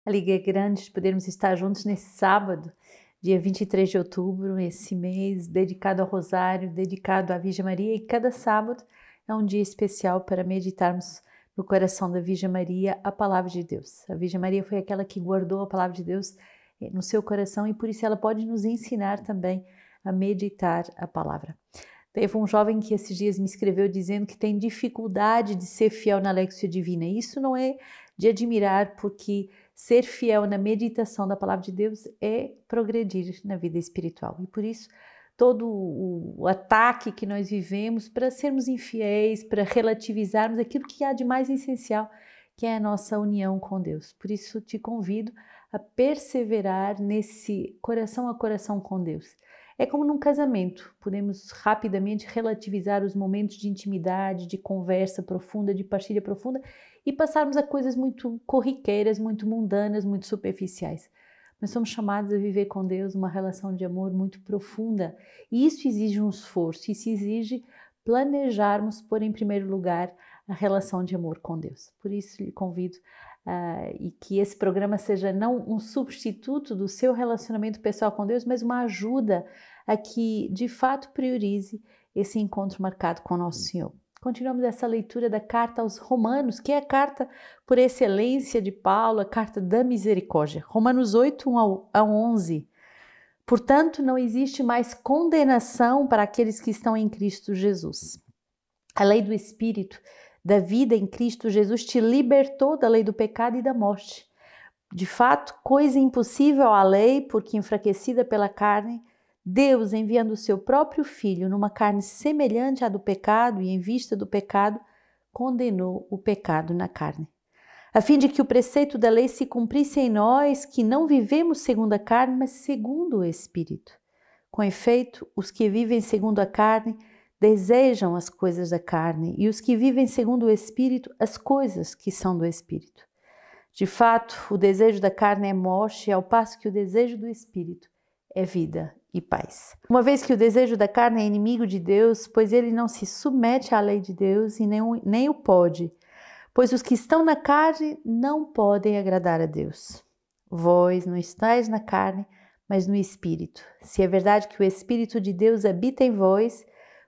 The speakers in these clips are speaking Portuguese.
alegria grande de podermos estar juntos nesse sábado, dia 23 de outubro, esse mês dedicado ao Rosário, dedicado à Virgem Maria, e cada sábado é um dia especial para meditarmos no coração da Virgem Maria a Palavra de Deus. A Virgem Maria foi aquela que guardou a Palavra de Deus no seu coração e por isso ela pode nos ensinar também a meditar a Palavra. Teve um jovem que esses dias me escreveu dizendo que tem dificuldade de ser fiel na Léxio Divina. Isso não é de admirar, porque ser fiel na meditação da Palavra de Deus é progredir na vida espiritual. E por isso, todo o ataque que nós vivemos para sermos infiéis, para relativizarmos aquilo que há de mais essencial, que é a nossa união com Deus. Por isso, te convido a perseverar nesse coração a coração com Deus. É como num casamento, podemos rapidamente relativizar os momentos de intimidade, de conversa profunda, de partilha profunda e passarmos a coisas muito corriqueiras, muito mundanas, muito superficiais. Nós somos chamados a viver com Deus uma relação de amor muito profunda e isso exige um esforço, isso exige planejarmos pôr em primeiro lugar a relação de amor com Deus. Por isso lhe convido e que esse programa seja não um substituto do seu relacionamento pessoal com Deus, mas uma ajuda a que de fato priorize esse encontro marcado com Nosso Senhor. Continuamos essa leitura da carta aos Romanos, que é a carta por excelência de Paulo, a carta da misericórdia. Romanos 8, 1 a 11. Portanto, não existe mais condenação para aqueles que estão em Cristo Jesus. A lei do Espírito da vida em Cristo Jesus te libertou da lei do pecado e da morte. De fato, coisa impossível à lei, porque enfraquecida pela carne, Deus, enviando o seu próprio Filho numa carne semelhante à do pecado e em vista do pecado, condenou o pecado na carne, a fim de que o preceito da lei se cumprisse em nós, que não vivemos segundo a carne, mas segundo o Espírito. Com efeito, os que vivem segundo a carne desejam as coisas da carne, e os que vivem segundo o Espírito, as coisas que são do Espírito. De fato, o desejo da carne é morte, ao passo que o desejo do Espírito é vida e paz. Uma vez que o desejo da carne é inimigo de Deus, pois ele não se submete à lei de Deus e nem o pode, pois os que estão na carne não podem agradar a Deus. Vós não estáis na carne, mas no Espírito. Se é verdade que o Espírito de Deus habita em vós,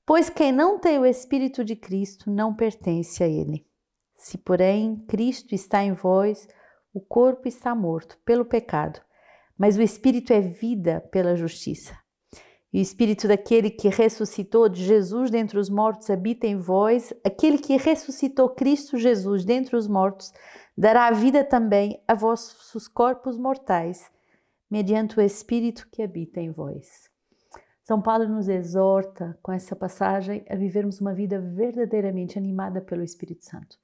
pois quem não tem o Espírito de Cristo não pertence a ele. Se, porém, Cristo está em vós, o corpo está morto pelo pecado, mas o Espírito é vida pela justiça. E o Espírito daquele que ressuscitou de Jesus dentre os mortos habita em vós, aquele que ressuscitou Cristo Jesus dentre os mortos dará a vida também a vossos corpos mortais, mediante o Espírito que habita em vós. São Paulo nos exorta, com essa passagem, a vivermos uma vida verdadeiramente animada pelo Espírito Santo.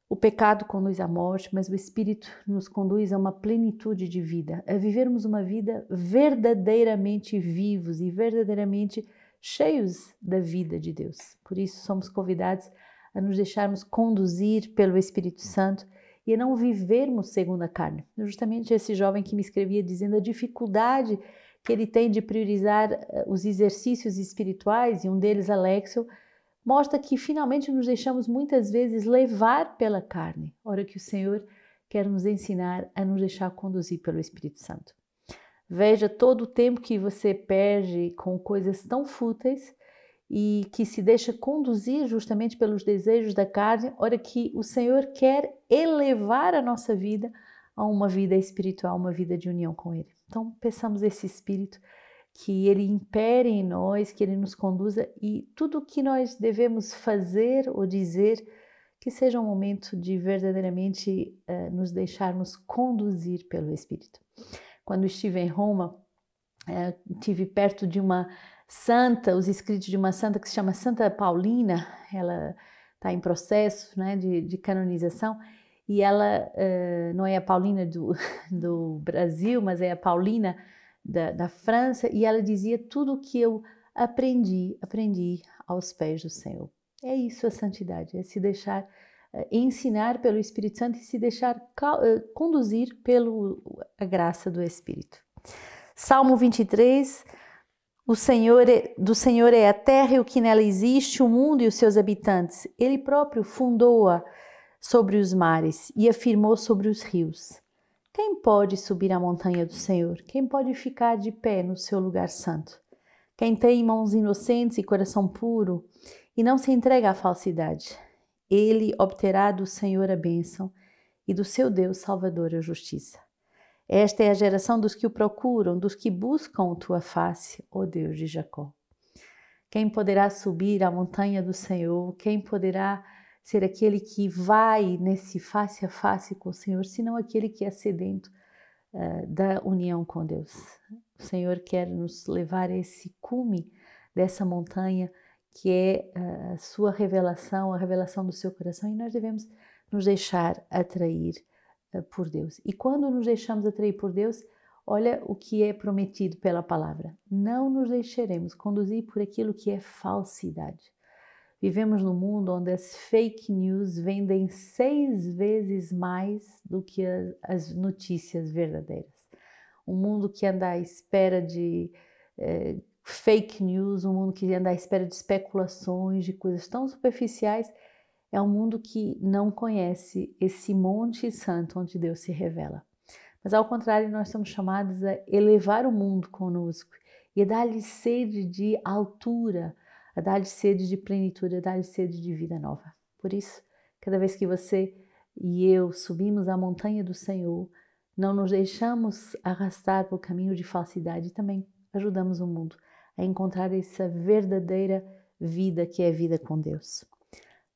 O pecado conduz à morte, mas o Espírito nos conduz a uma plenitude de vida, a vivermos uma vida verdadeiramente vivos e verdadeiramente cheios da vida de Deus. Por isso somos convidados a nos deixarmos conduzir pelo Espírito Santo e a não vivermos segundo a carne. Justamente esse jovem que me escrevia dizendo a dificuldade que ele tem de priorizar os exercícios espirituais, e um deles, Alexio, mostra que finalmente nos deixamos muitas vezes levar pela carne, hora que o Senhor quer nos ensinar a nos deixar conduzir pelo Espírito Santo. Veja todo o tempo que você perde com coisas tão fúteis e que se deixa conduzir justamente pelos desejos da carne, hora que o Senhor quer elevar a nossa vida a uma vida espiritual, uma vida de união com Ele. Então, peçamos esse Espírito, que Ele impere em nós, que Ele nos conduza e tudo o que nós devemos fazer ou dizer, que seja um momento de verdadeiramente nos deixarmos conduzir pelo Espírito. Quando estive em Roma, estive perto de uma santa, os escritos de uma santa que se chama Santa Paulina, ela está em processo, né, de canonização, e ela não é a Paulina do Brasil, mas é a Paulina da França, e ela dizia: tudo o que eu aprendi aos pés do Senhor. É isso a santidade, é se deixar ensinar pelo Espírito Santo e se deixar conduzir pela graça do Espírito. Salmo 23, do Senhor é a terra e o que nela existe, o mundo e os seus habitantes. Ele próprio fundou-a sobre os mares e afirmou sobre os rios. Quem pode subir à montanha do Senhor? Quem pode ficar de pé no seu lugar santo? Quem tem mãos inocentes e coração puro e não se entrega à falsidade, ele obterá do Senhor a bênção e do seu Deus Salvador a justiça. Esta é a geração dos que o procuram, dos que buscam tua face, ó Deus de Jacó. Quem poderá subir à montanha do Senhor? Quem poderá ser aquele que vai nesse face a face com o Senhor, senão aquele que é sedento da união com Deus? O Senhor quer nos levar a esse cume dessa montanha que é a sua revelação, a revelação do seu coração, e nós devemos nos deixar atrair por Deus. E quando nos deixamos atrair por Deus, olha o que é prometido pela palavra: não nos deixaremos conduzir por aquilo que é falsidade. Vivemos num mundo onde as fake news vendem 6 vezes mais do que as notícias verdadeiras. Um mundo que anda à espera de fake news, um mundo que anda à espera de especulações, de coisas tão superficiais, é um mundo que não conhece esse monte santo onde Deus se revela. Mas ao contrário, nós somos chamados a elevar o mundo conosco e a dar-lhe sede de altura, a dar-lhe sede de plenitude, a dar-lhe sede de vida nova. Por isso, cada vez que você e eu subimos a montanha do Senhor, não nos deixamos arrastar pelo caminho de falsidade e também ajudamos o mundo a encontrar essa verdadeira vida que é a vida com Deus.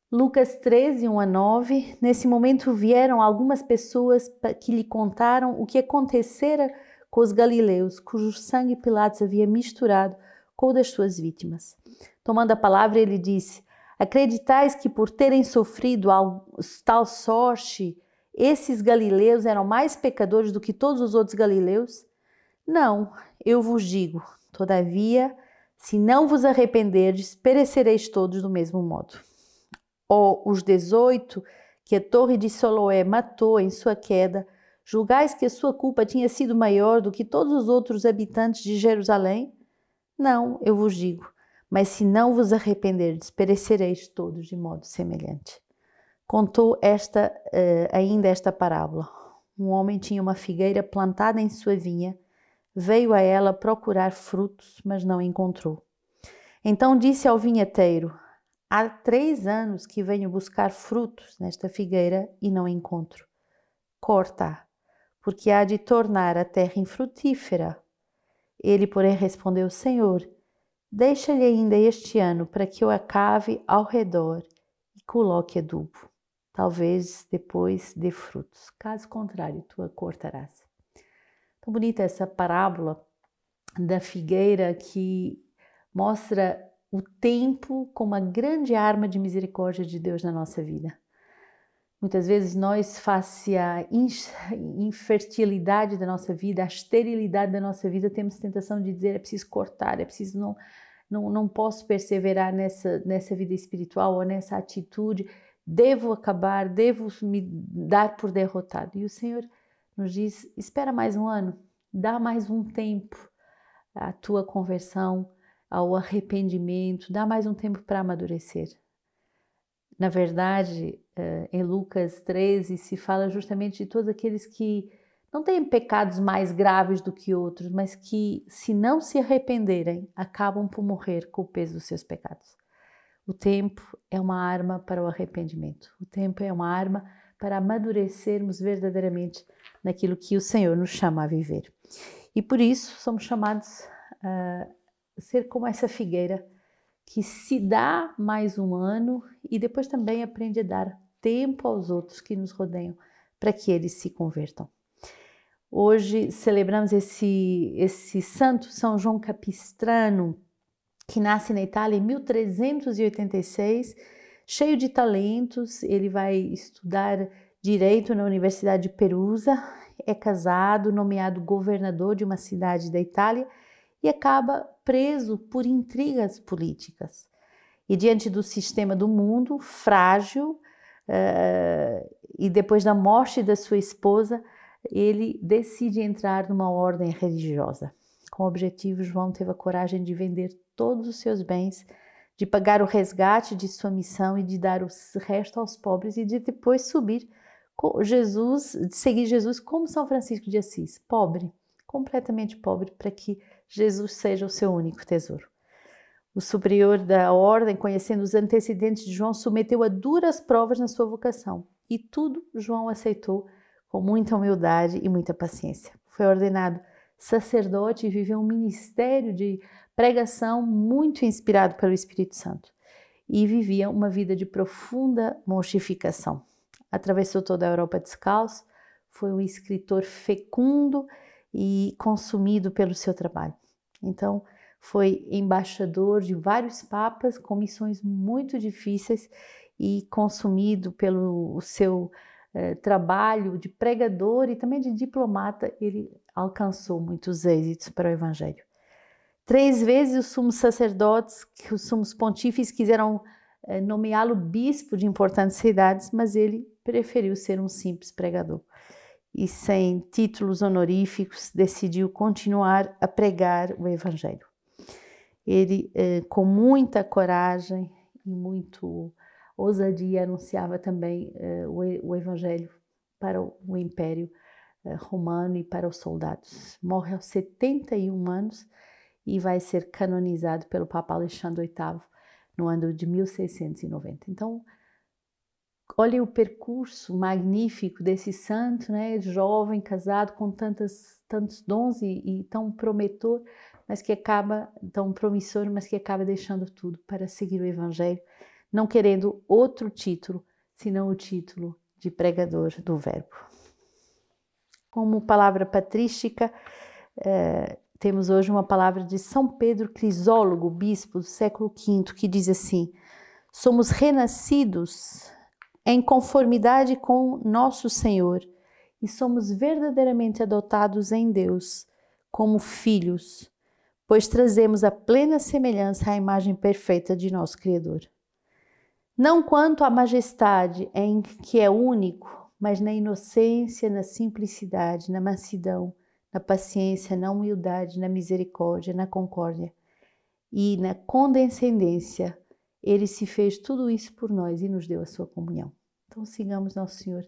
Lucas 13, 1-9, nesse momento vieram algumas pessoas que lhe contaram o que acontecera com os galileus, cujo sangue Pilatos havia misturado com o das suas vítimas. Tomando a palavra, ele disse: acreditais que por terem sofrido tal sorte, esses galileus eram mais pecadores do que todos os outros galileus? Não, eu vos digo, todavia, se não vos arrependerdes, perecereis todos do mesmo modo. Os 18 que a torre de Siloé matou em sua queda, julgais que a sua culpa tinha sido maior do que todos os outros habitantes de Jerusalém? Não, eu vos digo, mas se não vos arrependerdes, perecereis todos de modo semelhante. Contou ainda esta parábola. Um homem tinha uma figueira plantada em sua vinha, veio a ela procurar frutos, mas não encontrou. Então disse ao vinheteiro: há 3 anos que venho buscar frutos nesta figueira e não encontro. Corta-a, porque há de tornar a terra infrutífera. Ele, porém, respondeu: Senhor, deixa-lhe ainda este ano para que eu a cave ao redor e coloque adubo. Talvez depois dê frutos. Caso contrário, tu a cortarás. Tão bonita essa parábola da figueira que mostra o tempo como uma grande arma de misericórdia de Deus na nossa vida. Muitas vezes nós, face à infertilidade da nossa vida, à esterilidade da nossa vida, temos tentação de dizer: é preciso cortar, é preciso não posso perseverar nessa vida espiritual ou nessa atitude, devo acabar, devo me dar por derrotado. E o Senhor nos diz: espera mais um ano, dá mais um tempo à tua conversão, ao arrependimento, dá mais um tempo para amadurecer. Na verdade, em Lucas 13 se fala justamente de todos aqueles que não têm pecados mais graves do que outros, mas que, se não se arrependerem, acabam por morrer com o peso dos seus pecados. O tempo é uma arma para o arrependimento. O tempo é uma arma para amadurecermos verdadeiramente naquilo que o Senhor nos chama a viver. E por isso somos chamados a ser como essa figueira que se dá mais um ano e depois também aprende a dar tempo aos outros que nos rodeiam para que eles se convertam. Hoje celebramos esse santo São João Capistrano, que nasce na Itália em 1386, cheio de talentos. Ele vai estudar Direito na Universidade de Perusa, é casado, nomeado governador de uma cidade da Itália e acaba preso por intrigas políticas. E diante do sistema do mundo, frágil, e depois da morte da sua esposa, ele decide entrar numa ordem religiosa. Com o objetivo, João teve a coragem de vender todos os seus bens, de pagar o resgate de sua missão e de dar o resto aos pobres e de depois subir de seguir Jesus como São Francisco de Assis, pobre, completamente pobre, para que Jesus seja o seu único tesouro. O superior da ordem, conhecendo os antecedentes de João, submeteu a duras provas na sua vocação. E tudo João aceitou com muita humildade e muita paciência. Foi ordenado sacerdote e viveu um ministério de pregação muito inspirado pelo Espírito Santo. E vivia uma vida de profunda mortificação. Atravessou toda a Europa descalço, foi um escritor fecundo e consumido pelo seu trabalho. Então, foi embaixador de vários papas com missões muito difíceis e consumido pelo seu trabalho de pregador e também de diplomata, ele alcançou muitos êxitos para o Evangelho. 3 vezes os sumos sacerdotes, os sumos pontífices quiseram nomeá-lo bispo de importantes cidades, mas ele preferiu ser um simples pregador. E sem títulos honoríficos, decidiu continuar a pregar o Evangelho. Ele, com muita coragem e muito ousadia, anunciava também o Evangelho para o Império Romano e para os soldados. Morre aos 71 anos e vai ser canonizado pelo Papa Alexandre VIII no ano de 1690. Então, olha o percurso magnífico desse santo, né, jovem, casado, com tantos dons e tão promissor, mas que acaba deixando tudo para seguir o Evangelho, não querendo outro título, senão o título de pregador do Verbo. Como palavra patrística, temos hoje uma palavra de São Pedro Crisólogo, bispo do século V, que diz assim: somos renascidos em conformidade com nosso Senhor e somos verdadeiramente adotados em Deus como filhos, pois trazemos a plena semelhança à imagem perfeita de nosso Criador. Não quanto à majestade em que é único, mas na inocência, na simplicidade, na mansidão, na paciência, na humildade, na misericórdia, na concórdia e na condescendência. Ele se fez tudo isso por nós e nos deu a sua comunhão. Então sigamos Nosso Senhor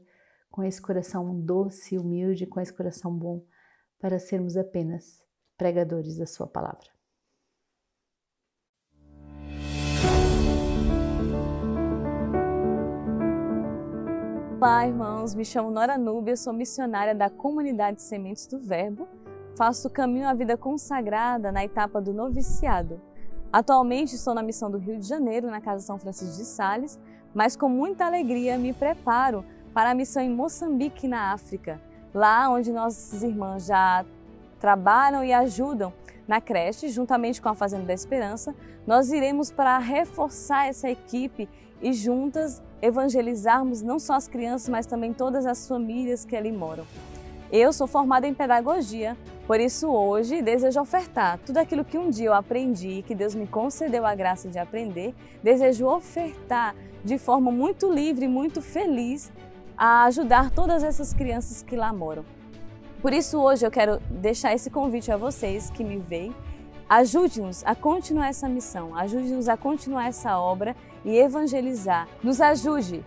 com esse coração doce e humilde, com esse coração bom, para sermos apenas pregadores da sua palavra. Olá, irmãos, me chamo Nora Núbia, sou missionária da Comunidade Sementes do Verbo, faço o caminho à vida consagrada na etapa do noviciado. Atualmente estou na missão do Rio de Janeiro, na Casa São Francisco de Sales, mas com muita alegria me preparo para a missão em Moçambique, na África, lá onde nossas irmãs já trabalham e ajudam na creche, juntamente com a Fazenda da Esperança. Nós iremos para reforçar essa equipe e juntas evangelizarmos não só as crianças, mas também todas as famílias que ali moram. Eu sou formada em pedagogia, por isso hoje desejo ofertar tudo aquilo que um dia eu aprendi e que Deus me concedeu a graça de aprender, desejo ofertar de forma muito livre e muito feliz a ajudar todas essas crianças que lá moram. Por isso hoje eu quero deixar esse convite a vocês que me veem. Ajude-nos a continuar essa missão, ajude-nos a continuar essa obra e evangelizar. Nos ajude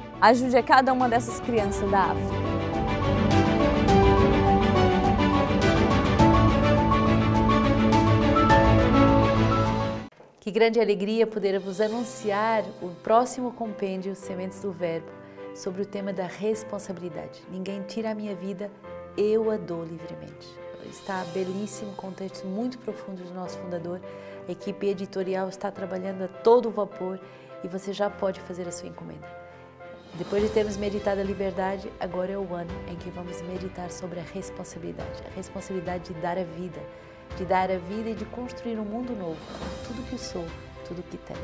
a cada uma dessas crianças da África. Que grande alegria poder vos anunciar o próximo compêndio Sementes do Verbo sobre o tema da responsabilidade. Ninguém tira a minha vida, eu a dou livremente. Está belíssimo, com textos muito profundos do nosso fundador. A equipe editorial está trabalhando a todo vapor e você já pode fazer a sua encomenda. Depois de termos meditado a liberdade, agora é o ano em que vamos meditar sobre a responsabilidade de dar a vida e de construir um mundo novo, com tudo que sou, tudo que tenho.